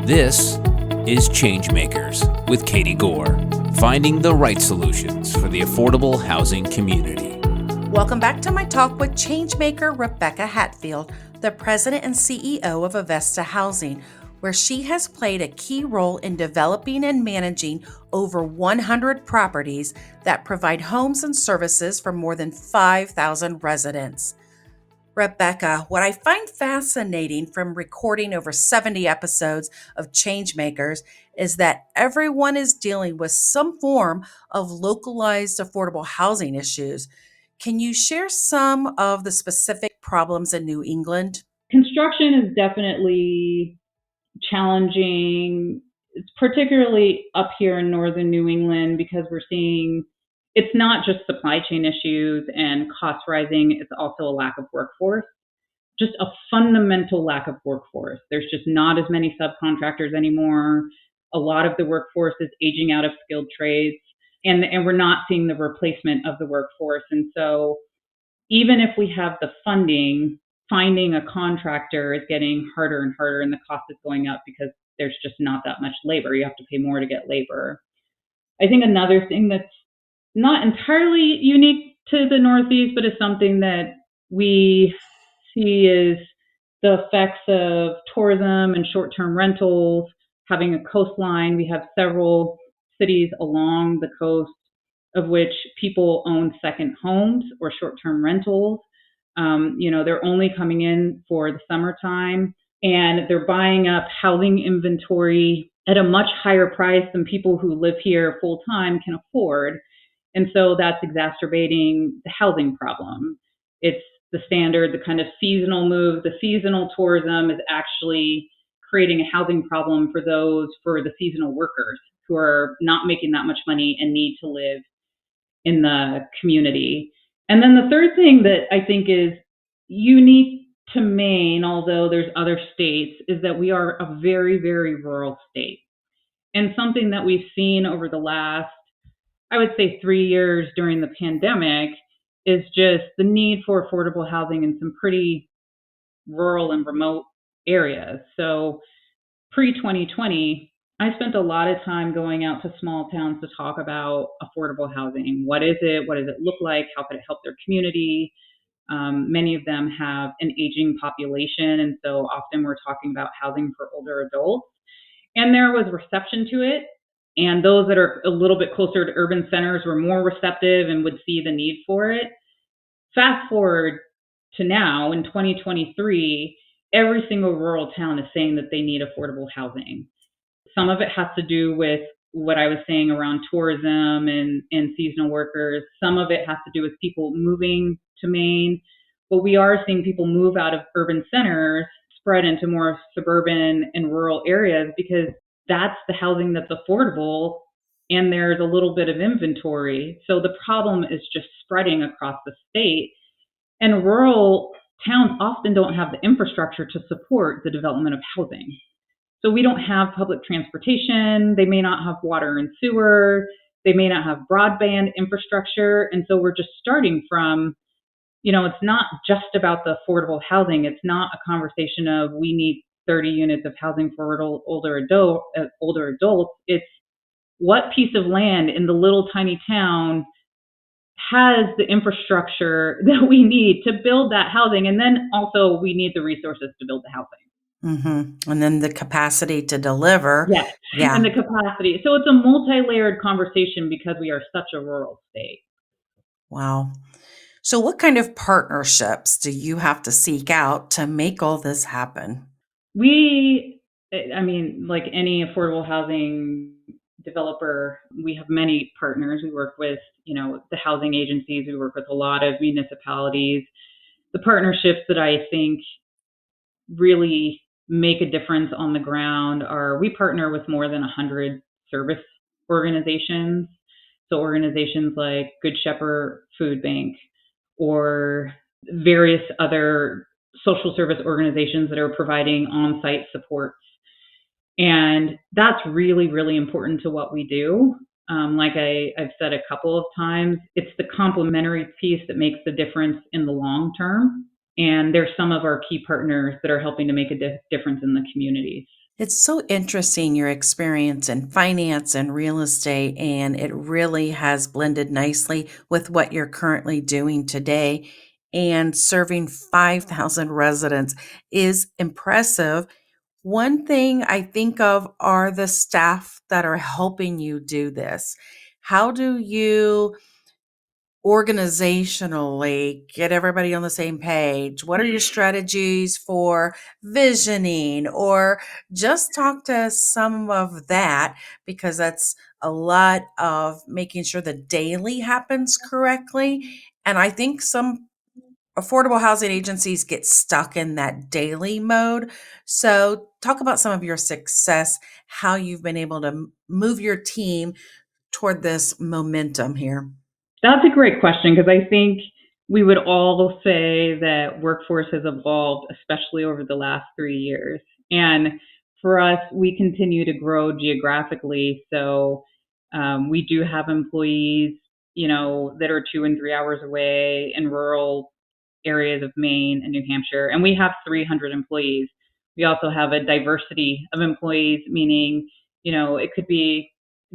This is ChangeMakers with Katie Goar, finding the right solutions for the affordable housing community. Welcome back to my talk with changemaker Rebecca Hatfield, the president and CEO of Avesta Housing, where she has played a key role in developing and managing over 100 properties that provide homes and services for more than 5,000 residents. Rebecca, what I find fascinating from recording over 70 episodes of Changemakers is that everyone is dealing with some form of localized affordable housing issues. Can you share some of the specific problems in New England? Construction is definitely challenging. It's particularly up here in northern New England because we're seeing it's not just supply chain issues and cost rising, it's also a lack of workforce, just a fundamental lack of workforce. There's just not as many subcontractors anymore. A lot of the workforce is aging out of skilled trades, and we're not seeing the replacement of the workforce. And so even if we have the funding, finding a contractor is getting harder and harder, and the cost is going up because there's just not that much labor. You have to pay more to get labor. I think another thing that's not entirely unique to the Northeast, but is something that we see is the effects of tourism and short-term rentals. Having a coastline, we have several cities along the coast of which people own second homes or short-term rentals. They're only coming in for the summertime, and they're buying up housing inventory at a much higher price than people who live here full-time can afford. And so that's exacerbating the housing problem. It's the standard, the kind of seasonal move. The seasonal tourism is actually creating a housing problem for the seasonal workers who are not making that much money and need to live in the community. And then the third thing that I think is unique to Maine, although there's other states, is that we are a very, very rural state. And something that we've seen over the last, I would say 3 years during the pandemic, is just the need for affordable housing in some pretty rural and remote areas. So pre-2020, I spent a lot of time going out to small towns to talk about affordable housing. What is it? What does it look like? How could it help their community? Many of them have an aging population, and so often we're talking about housing for older adults. And there was reception to it. And those that are a little bit closer to urban centers were more receptive and would see the need for it. Fast forward to now, in 2023, every single rural town is saying that they need affordable housing. Some of it has to do with what I was saying around tourism and seasonal workers. Some of it has to do with people moving to Maine. But we are seeing people move out of urban centers, spread into more suburban and rural areas because that's the housing that's affordable and there's a little bit of inventory. So the problem is just spreading across the state. And rural towns often don't have the infrastructure to support the development of housing. So we don't have public transportation. They may not have water and sewer. They may not have broadband infrastructure. And so we're just starting from, it's not just about the affordable housing. It's not a conversation of we need 30 units of housing for older adults. It's what piece of land in the little tiny town has the infrastructure that we need to build that housing. And then also we need the resources to build the housing. Mm-hmm. And then the capacity to deliver. Yes. Yeah. And the capacity. So it's a multi-layered conversation because we are such a rural state. Wow. So what kind of partnerships do you have to seek out to make all this happen? Like any affordable housing developer, we have many partners. We work with, the housing agencies. We work with a lot of municipalities. The partnerships that I think really make a difference on the ground are we partner with more than 100 service organizations. So organizations like Good Shepherd Food Bank or various other social service organizations that are providing on-site supports. And that's really, really important to what we do. Like I've said a couple of times, it's the complementary piece that makes the difference in the long term. And there's some of our key partners that are helping to make a difference in the communities. It's so interesting your experience in finance and real estate, and it really has blended nicely with what you're currently doing today. And serving 5,000 residents is impressive. One thing I think of are the staff that are helping you do this. How do you organizationally get everybody on the same page? What are your strategies for visioning, or just talk to some of that, because that's a lot of making sure the daily happens correctly. And I think some affordable housing agencies get stuck in that daily mode. So talk about some of your success, how you've been able to move your team toward this momentum here. That's a great question because I think we would all say that workforce has evolved, especially over the last 3 years. And for us, we continue to grow geographically. So we do have employees, that are 2 and 3 hours away in rural areas of Maine and New Hampshire, and we have 300 employees. We also have a diversity of employees, meaning, it could be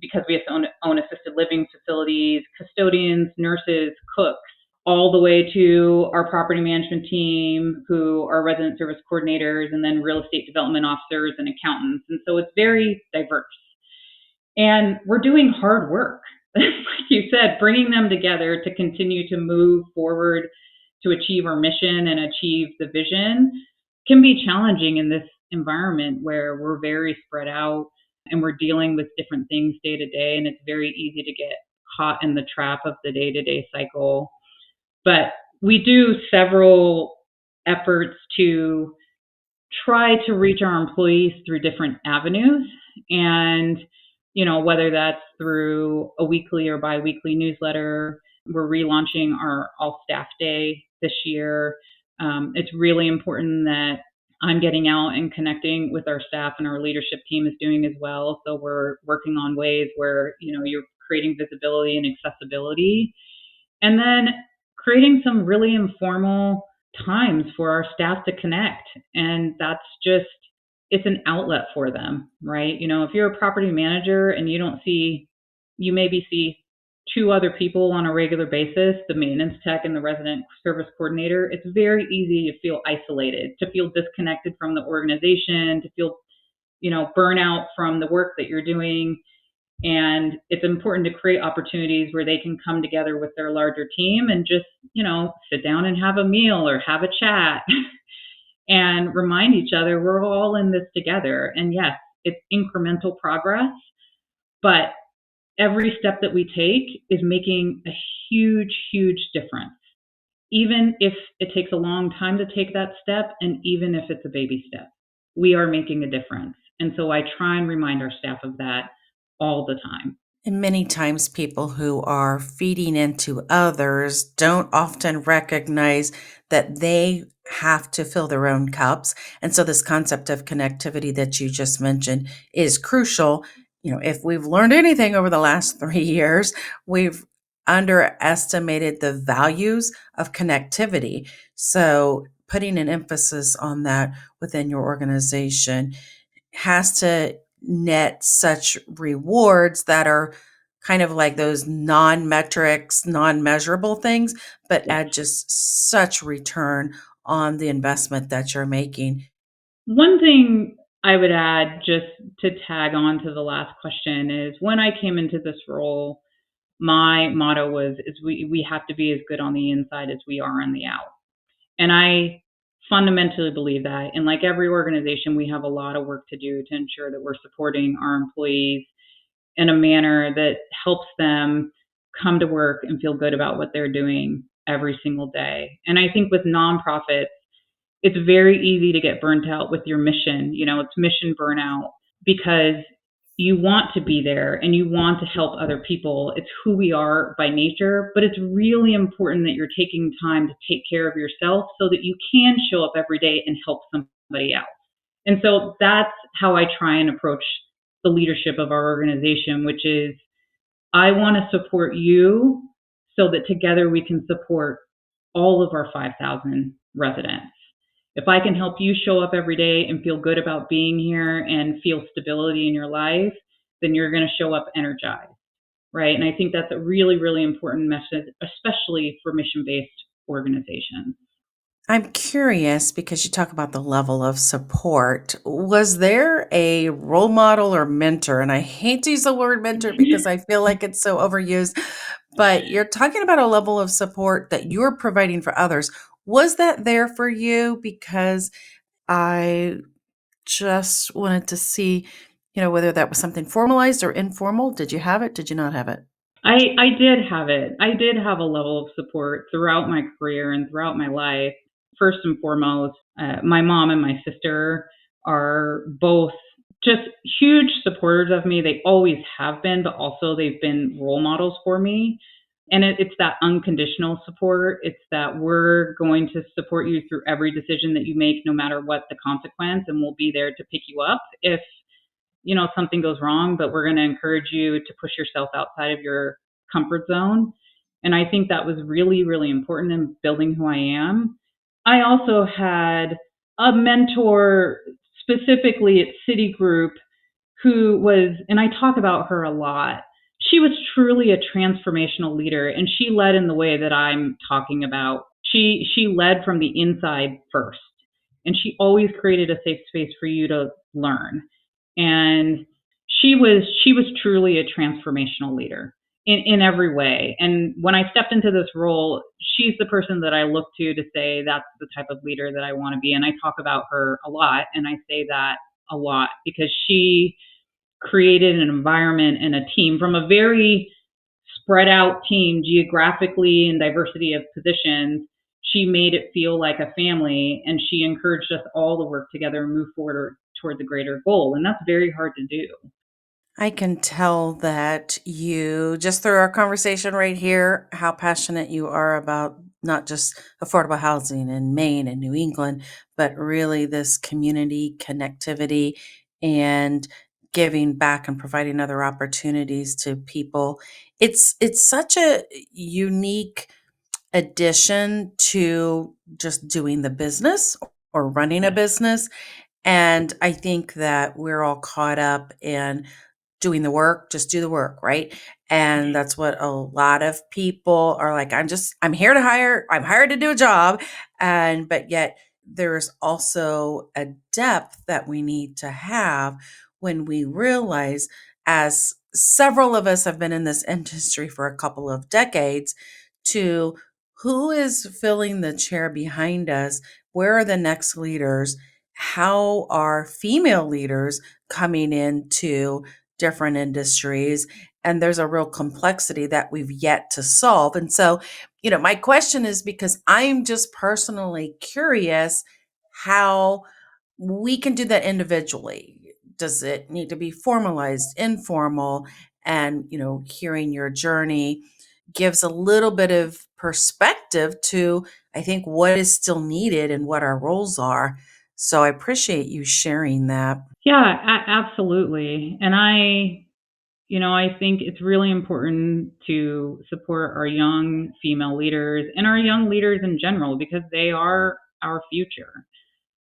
because we have to own assisted living facilities, custodians, nurses, cooks, all the way to our property management team, who are resident service coordinators, and then real estate development officers and accountants. And so it's very diverse. And we're doing hard work, like you said, bringing them together to continue to move forward to achieve our mission and achieve the vision can be challenging in this environment where we're very spread out and we're dealing with different things day to day. And it's very easy to get caught in the trap of the day to day cycle. But we do several efforts to try to reach our employees through different avenues. And, whether that's through a weekly or biweekly newsletter, we're relaunching our All Staff Day this year. It's really important that I'm getting out and connecting with our staff, and our leadership team is doing as well. So we're working on ways where, you're creating visibility and accessibility. And then creating some really informal times for our staff to connect. And that's just, it's an outlet for them, right? If you're a property manager and you maybe see two other people on a regular basis, the maintenance tech and the resident service coordinator, it's very easy to feel isolated, to feel disconnected from the organization, to feel, burnout from the work that you're doing. And it's important to create opportunities where they can come together with their larger team and just, sit down and have a meal or have a chat and remind each other we're all in this together. And yes, it's incremental progress, but every step that we take is making a huge, huge difference. Even if it takes a long time to take that step, and even if it's a baby step, we are making a difference. And so I try and remind our staff of that all the time. And many times, people who are feeding into others don't often recognize that they have to fill their own cups. And so, this concept of connectivity that you just mentioned is crucial. If we've learned anything over the last 3 years, we've underestimated the values of connectivity. So, putting an emphasis on that within your organization has to net such rewards that are kind of like those non-metrics, non-measurable things, but Yes. add just such return on the investment that you're making. One thing I would add, just to tag on to the last question, is when I came into this role, my motto was is we have to be as good on the inside as we are on the out. And I fundamentally believe that. And like every organization, we have a lot of work to do to ensure that we're supporting our employees in a manner that helps them come to work and feel good about what they're doing every single day. And I think with nonprofits, it's very easy to get burnt out with your mission. It's mission burnout because you want to be there and you want to help other people. It's who we are by nature, but it's really important that you're taking time to take care of yourself so that you can show up every day and help somebody else. And so that's how I try and approach the leadership of our organization, which is I want to support you so that together we can support all of our 5,000 residents. If I can help you show up every day and feel good about being here and feel stability in your life, then you're going to show up energized, right? And I think that's a really, really important message, especially for mission based organizations. I'm curious because you talk about the level of support. Was there a role model or mentor? And I hate to use the word mentor because I feel like it's so overused, but you're talking about a level of support that you're providing for others. Was that there for you? Because I just wanted to see, whether that was something formalized or informal. Did you have it? Did you not have it? I did have it. I did have a level of support throughout my career and throughout my life. First and foremost, my mom and my sister are both just huge supporters of me. They always have been, but also they've been role models for me. And it's that unconditional support. It's that we're going to support you through every decision that you make, no matter what the consequence, and we'll be there to pick you up if something goes wrong, but we're going to encourage you to push yourself outside of your comfort zone. And I think that was really, really important in building who I am. I also had a mentor specifically at Citigroup who was, and I talk about her a lot. She was truly a transformational leader, and she led in the way that I'm talking about. She led from the inside first, and she always created a safe space for you to learn. And she was truly a transformational leader in every way. And when I stepped into this role, she's the person that I look to say that's the type of leader that I want to be. And I talk about her a lot, and I say that a lot because she created an environment and a team from a very spread out team geographically and diversity of positions. She made it feel like a family, and she encouraged us all to work together and move forward toward the greater goal. And that's very hard to do. I can tell that you, just through our conversation right here, how passionate you are about not just affordable housing in Maine and New England, but really this community connectivity and giving back and providing other opportunities to people. It's such a unique addition to just doing the business or running a Yes. business. And I think that we're all caught up in doing the work, just do the work, right? And that's what a lot of people are like, I'm hired to do a job. But yet there's also a depth that we need to have when we realize, as several of us have been in this industry for a couple of decades, to who is filling the chair behind us? Where are the next leaders? How are female leaders coming into different industries? And there's a real complexity that we've yet to solve. And so, my question is, because I'm just personally curious how we can do that individually. Does it need to be formalized, informal? And, hearing your journey gives a little bit of perspective to, I think, what is still needed and what our roles are. So I appreciate you sharing that. Yeah, absolutely. And I think it's really important to support our young female leaders and our young leaders in general because they are our future.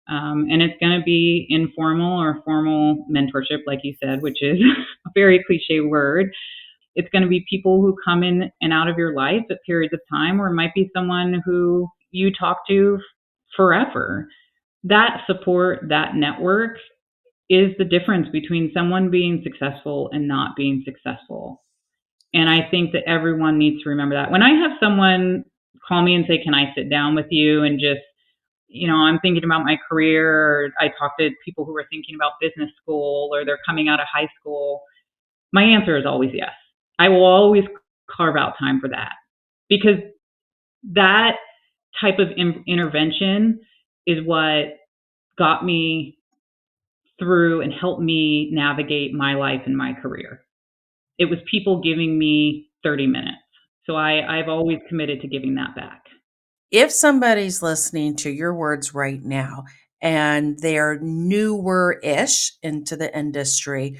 And it's going to be informal or formal mentorship, like you said, which is a very cliche word. It's going to be people who come in and out of your life at periods of time, or it might be someone who you talk to forever. That support, that network is the difference between someone being successful and not being successful. And I think that everyone needs to remember that. When I have someone call me and say, "Can I sit down with you?" and just, I'm thinking about my career, or I talk to people who are thinking about business school or they're coming out of high school, my answer is always yes. I will always carve out time for that because that type of intervention is what got me through and helped me navigate my life and my career. It was people giving me 30 minutes. So I've always committed to giving that back. If somebody's listening to your words right now and they're newer ish into the industry,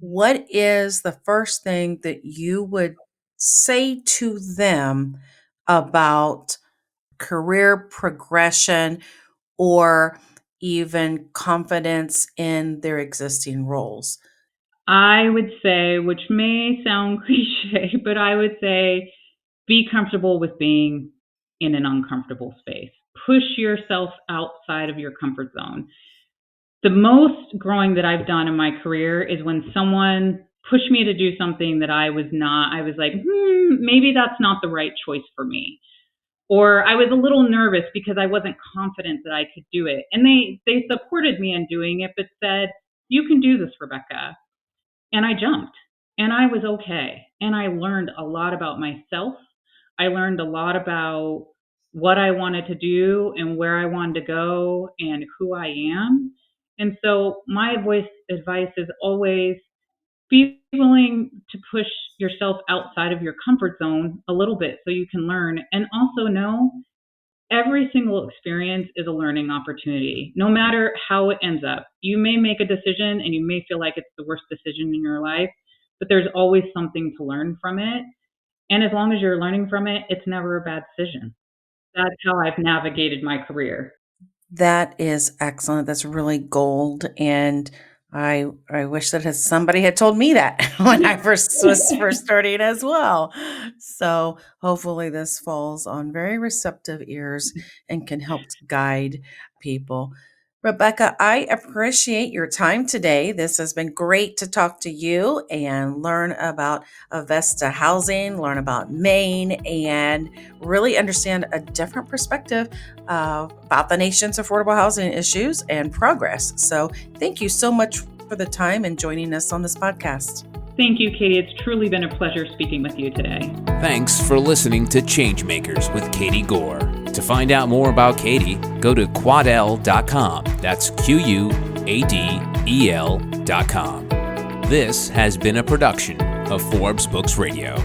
what is the first thing that you would say to them about career progression or even confidence in their existing roles? I would say, which may sound cliche, but I would say be comfortable with being in an uncomfortable space. Push yourself outside of your comfort zone. The most growing that I've done in my career is when someone pushed me to do something that I was like, maybe that's not the right choice for me. Or I was a little nervous because I wasn't confident that I could do it. And they supported me in doing it, but said, you can do this, Rebecca. And I jumped and I was okay. And I learned a lot about myself. I learned a lot about what I wanted to do and where I wanted to go and who I am. And so my advice is always be willing to push yourself outside of your comfort zone a little bit so you can learn. And also know every single experience is a learning opportunity, no matter how it ends up. You may make a decision and you may feel like it's the worst decision in your life, but there's always something to learn from it. And as long as you're learning from it, it's never a bad decision. That's how I've navigated my career. That is excellent. That's really gold. And I wish that somebody had told me that when I was first starting as well. So hopefully this falls on very receptive ears and can help guide people. Rebecca, I appreciate your time today. This has been great to talk to you and learn about Avesta Housing, learn about Maine, and really understand a different perspective about the nation's affordable housing issues and progress. So thank you so much for the time and joining us on this podcast. Thank you, Katie. It's truly been a pleasure speaking with you today. Thanks for listening to ChangeMakers with Katie Goar. To find out more about Katie, go to quadel.com. That's QUADEL.com. This has been a production of Forbes Books Radio.